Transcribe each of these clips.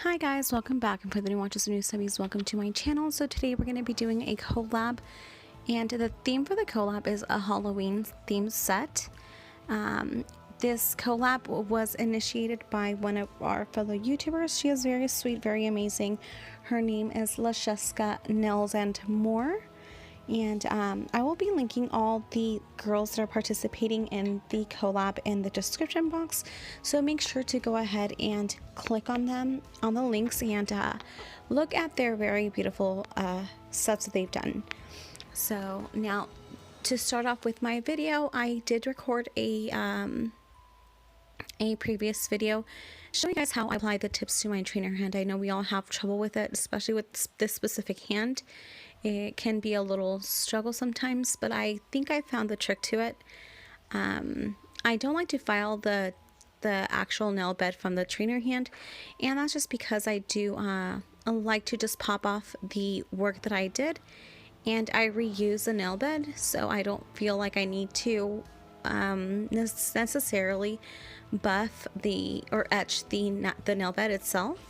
Hi guys, welcome back, and for the new watchers and new subbies, welcome to my channel. So today we're going to be doing a collab, and the theme for the collab is a Halloween themed set. This collab was initiated by one of our fellow YouTubers. She is very sweet, very amazing. Her name is Fransheska Nails and More. And I will be linking all the girls that are participating in the collab in the description box, so make sure to go ahead and click on them, on the links, and look at their very beautiful sets that they've done. So now, to start off with my video, I did record a previous video showing you guys how I apply the tips to my trainer hand. I know we all have trouble with it, especially with this specific hand. It can be a little struggle sometimes, but I think I found the trick to it. I don't like to file the actual nail bed from the trainer hand, and that's just because I do like to just pop off the work that I did, and I reuse the nail bed, so I don't feel like I need to necessarily buff or etch the nail bed itself.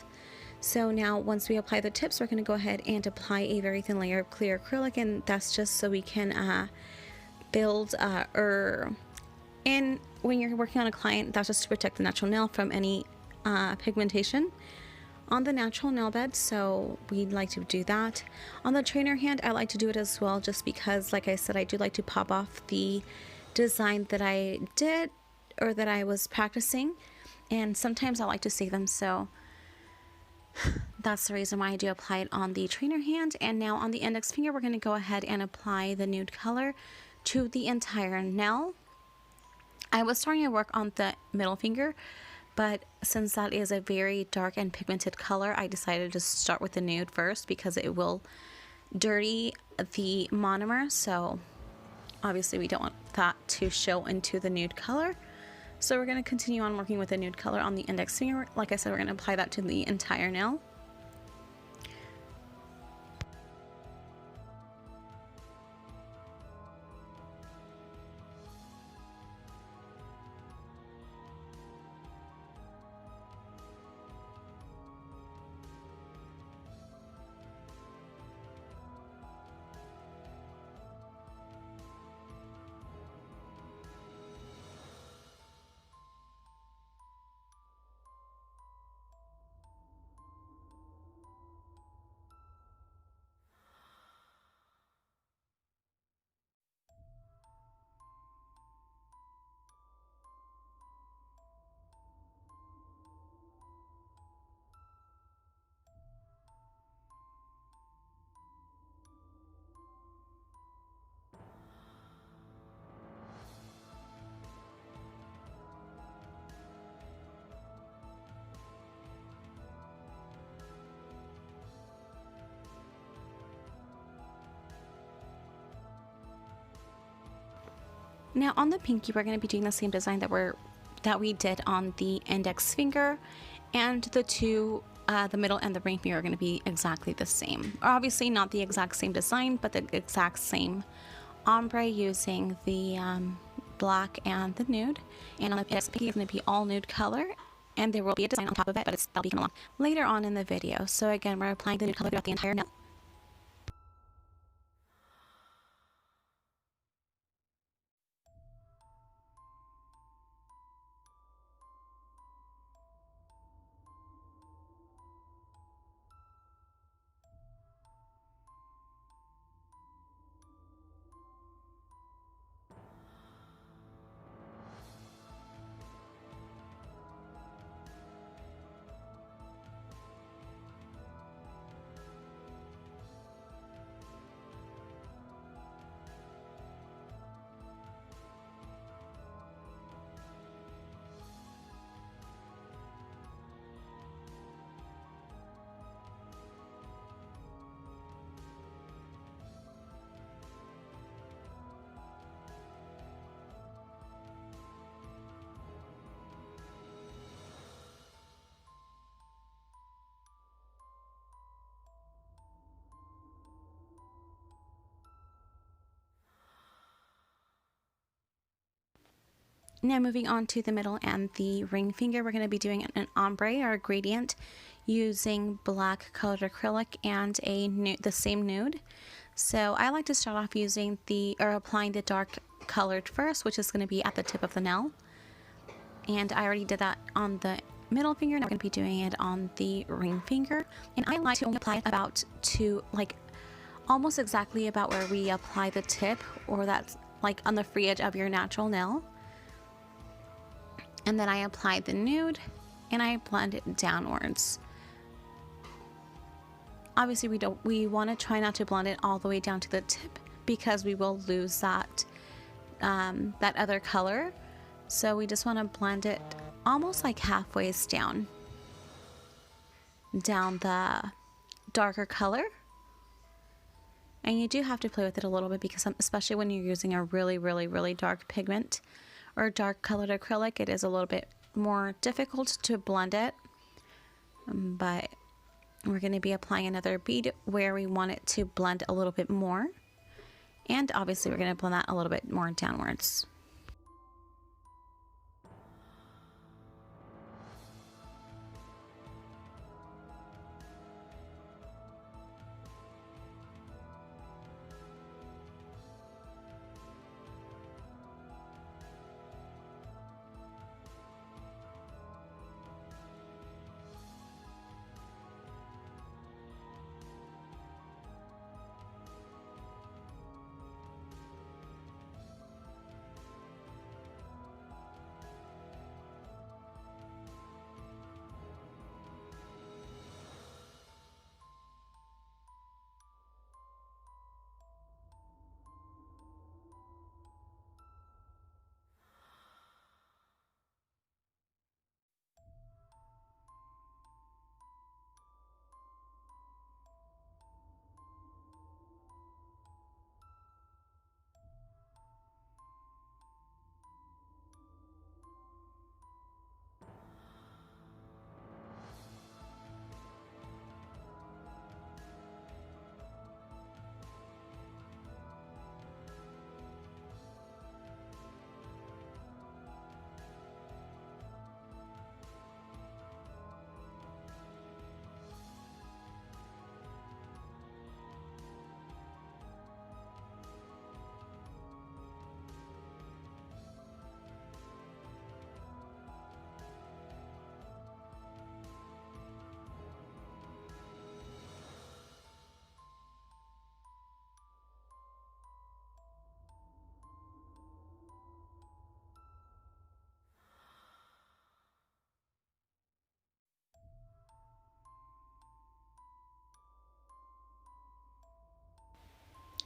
So now once we apply the tips, we're going to go ahead and apply a very thin layer of clear acrylic, and that's just so we can build and when you're working on a client, that's just to protect the natural nail from any pigmentation on the natural nail bed. So we'd like to do that. On the trainer hand, I like to do it as well, just because, like I said, I do like to pop off the design that I did or that I was practicing, and sometimes I like to save them, so that's the reason why I do apply it on the trainer hand. And now on the index finger, we're going to go ahead and apply the nude color to the entire nail. I was starting to work on the middle finger, but since that is a very dark and pigmented color, I decided to start with the nude first because it will dirty the monomer. So obviously we don't want that to show into the nude color. So we're going to continue on working with the nude color on the index finger. Like I said, we're going to apply that to the entire nail. Now on the pinky, we're going to be doing the same design that we did on the index finger, and the middle and the ring finger are going to be exactly the same. Obviously not the exact same design, but the exact same ombre using the black and the nude. And on the index pinky, it's going to be all nude color, and there will be a design on top of it, but that'll be coming along later on in the video. So again, we're applying the nude color throughout the entire nail. Now moving on to the middle and the ring finger, we're going to be doing an ombre or a gradient using black colored acrylic and the same nude. So I like to start off applying the dark colored first, which is going to be at the tip of the nail. And I already did that on the middle finger. Now we're going to be doing it on the ring finger. And I like to only apply it almost exactly about where we apply the tip, or that's like on the free edge of your natural nail. And then I apply the nude and I blend it downwards. Obviously we want to try not to blend it all the way down to the tip, because we will lose that other color. So we just want to blend it almost like halfway down the darker color. And you do have to play with it a little bit, because especially when you're using a really, really, really dark pigment or dark colored acrylic, it is a little bit more difficult to blend it. But we're going to be applying another bead where we want it to blend a little bit more. And obviously we're going to blend that a little bit more downwards.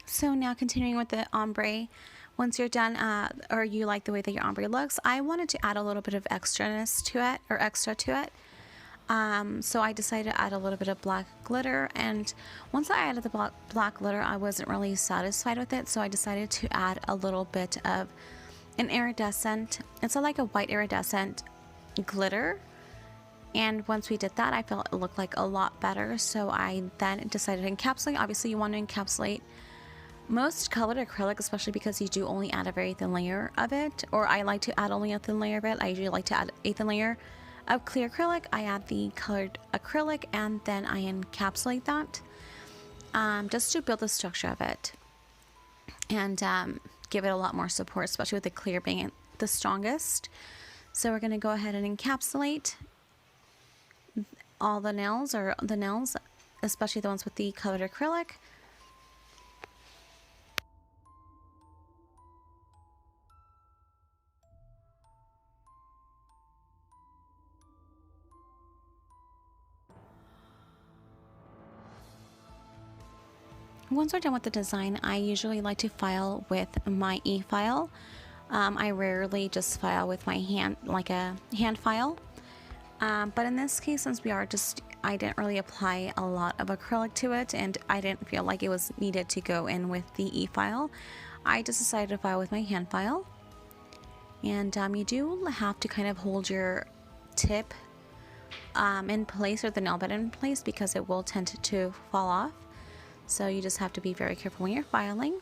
So now continuing with the ombre, once you're done, or you like the way that your ombre looks, I wanted to add a little bit of extra to it. So I decided to add a little bit of black glitter, and once I added the black glitter, I wasn't really satisfied with it, so I decided to add a little bit of an iridescent, it's like a white iridescent glitter. And once we did that, I felt it looked like a lot better, so I then decided to encapsulate. Obviously you want to encapsulate most colored acrylic, especially because you do only add a very thin layer of it, or I like to add only a thin layer of it. I usually like to add a thin layer of clear acrylic. I add the colored acrylic and then I encapsulate that, just to build the structure of it and give it a lot more support, especially with the clear being the strongest. So we're going to go ahead and encapsulate all the nails, especially the ones with the colored acrylic. Once we're done with the design, I usually like to file with my e-file. I rarely just file with my hand, like a hand file. But in this case, since I didn't really apply a lot of acrylic to it, and I didn't feel like it was needed to go in with the e-file, I just decided to file with my hand file. And you do have to kind of hold your tip in place, or the nail bed in place, because it will tend to fall off. So you just have to be very careful when you're filing.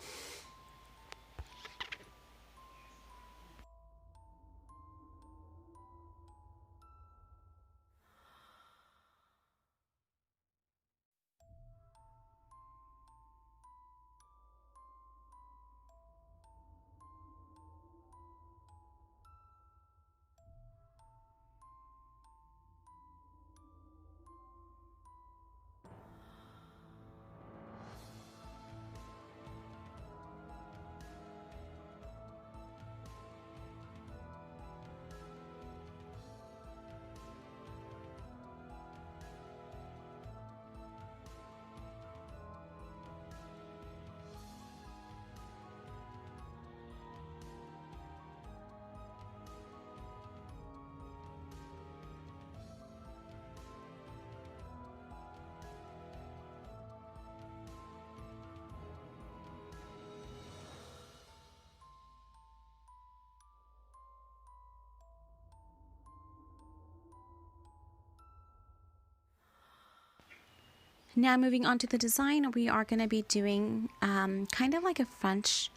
Now moving on to the design, we are going to be doing kind of like a French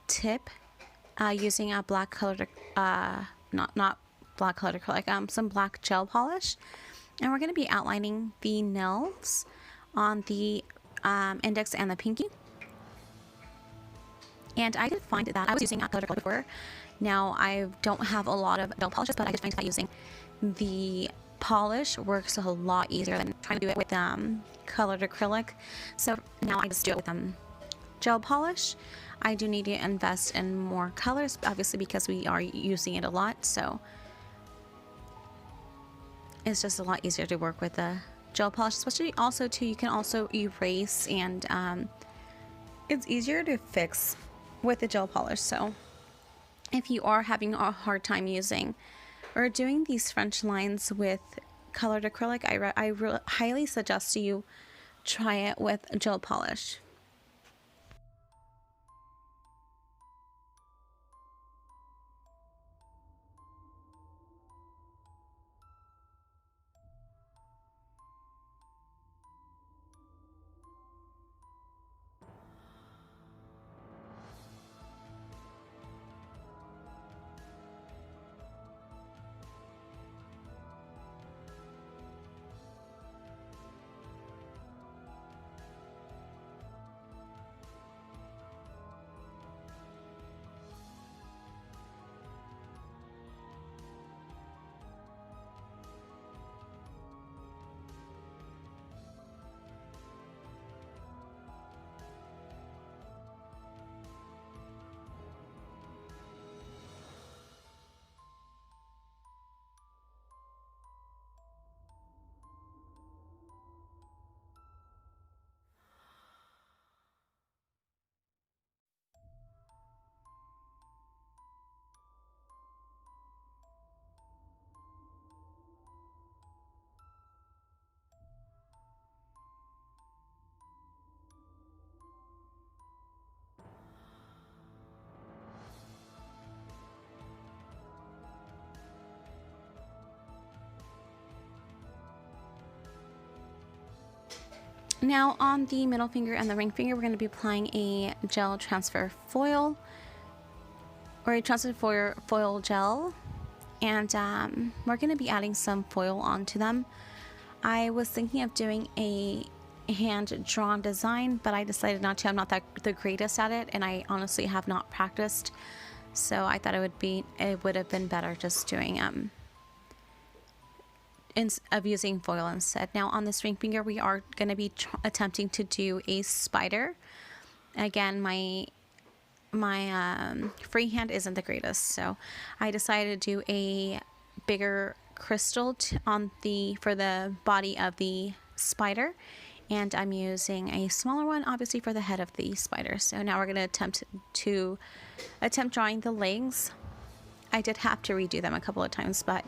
tip using a black colored, not black colored acrylic, some black gel polish. And we're going to be outlining the nails on the index and the pinky. And I did find that I was using colored acrylic before. Now I don't have a lot of gel polishes, but I did find that using the polish works a lot easier than trying to do it with colored acrylic. So now I just do it with gel polish. I do need to invest in more colors, obviously, because we are using it a lot, so it's just a lot easier to work with the gel polish, especially also too, you can also erase, and it's easier to fix with the gel polish. So if you are having a hard time using or doing these French lines with colored acrylic, I highly suggest you try it with gel polish. Now on the middle finger and the ring finger, we're going to be applying a gel transfer foil, or a transfer foil gel, and we're going to be adding some foil onto them. I was thinking of doing a hand-drawn design, but I decided not to. I'm not the greatest at it, and I honestly have not practiced, so I thought it would have been better just doing of using foil instead. Now on this ring finger, we are going to be attempting to do a spider. Again, my free hand isn't the greatest, so I decided to do a bigger crystal for the body of the spider, and I'm using a smaller one obviously for the head of the spider. So now we're going to attempt drawing the legs. I did have to redo them a couple of times, but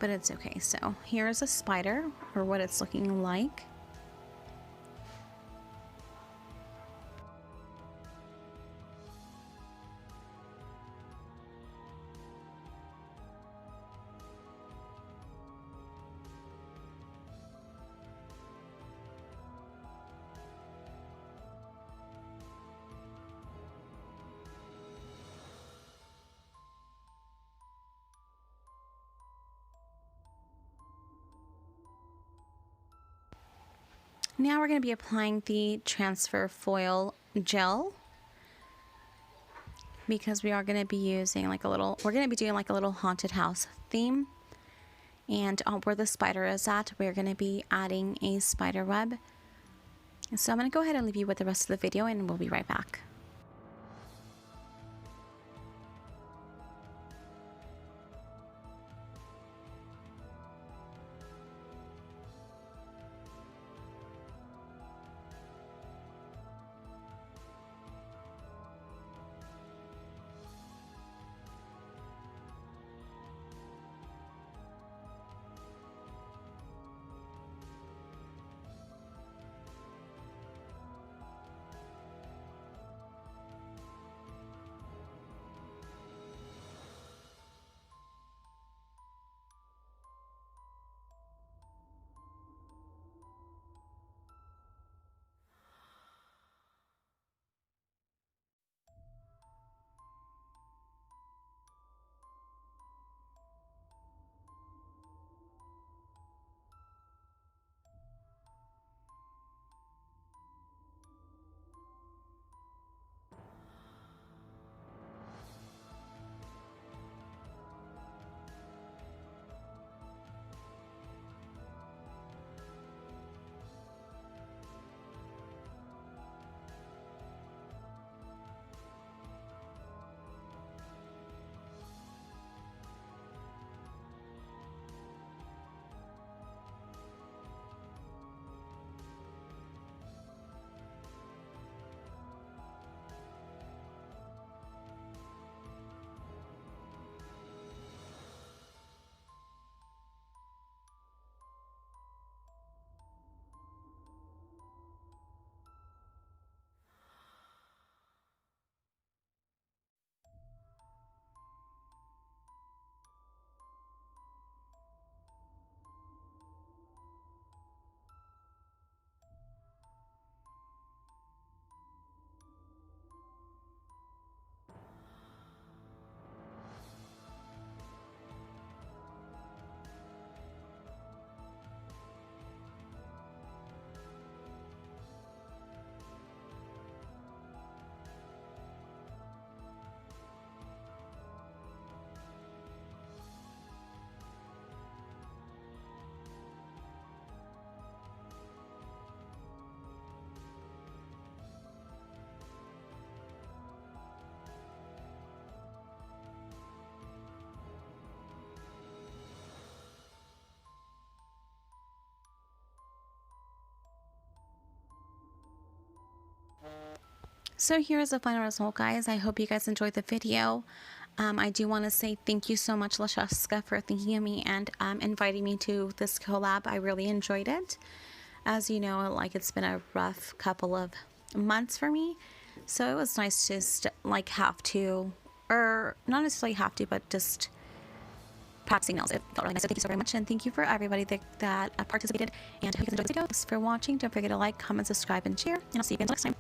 it's okay. So here's a spider, or what it's looking like. Now we're going to be applying the transfer foil gel, because we are going to be using we're going to be doing like a little haunted house theme. And where the spider is at, we're going to be adding a spider web. So I'm going to go ahead and leave you with the rest of the video, and we'll be right back. So here's the final result, guys. I hope you guys enjoyed the video. I do want to say thank you so much, Fransheska, for thinking of me and inviting me to this collab. I really enjoyed it. As you know, like, it's been a rough couple of months for me, so it was nice to just like have to, or not necessarily have to, but just practicing nails. It felt really nice. So thank you so very much, and thank you for everybody that participated. And I hope you guys enjoyed this video. Thanks for watching. Don't forget to like, comment, subscribe, and share. And I'll see you guys next time.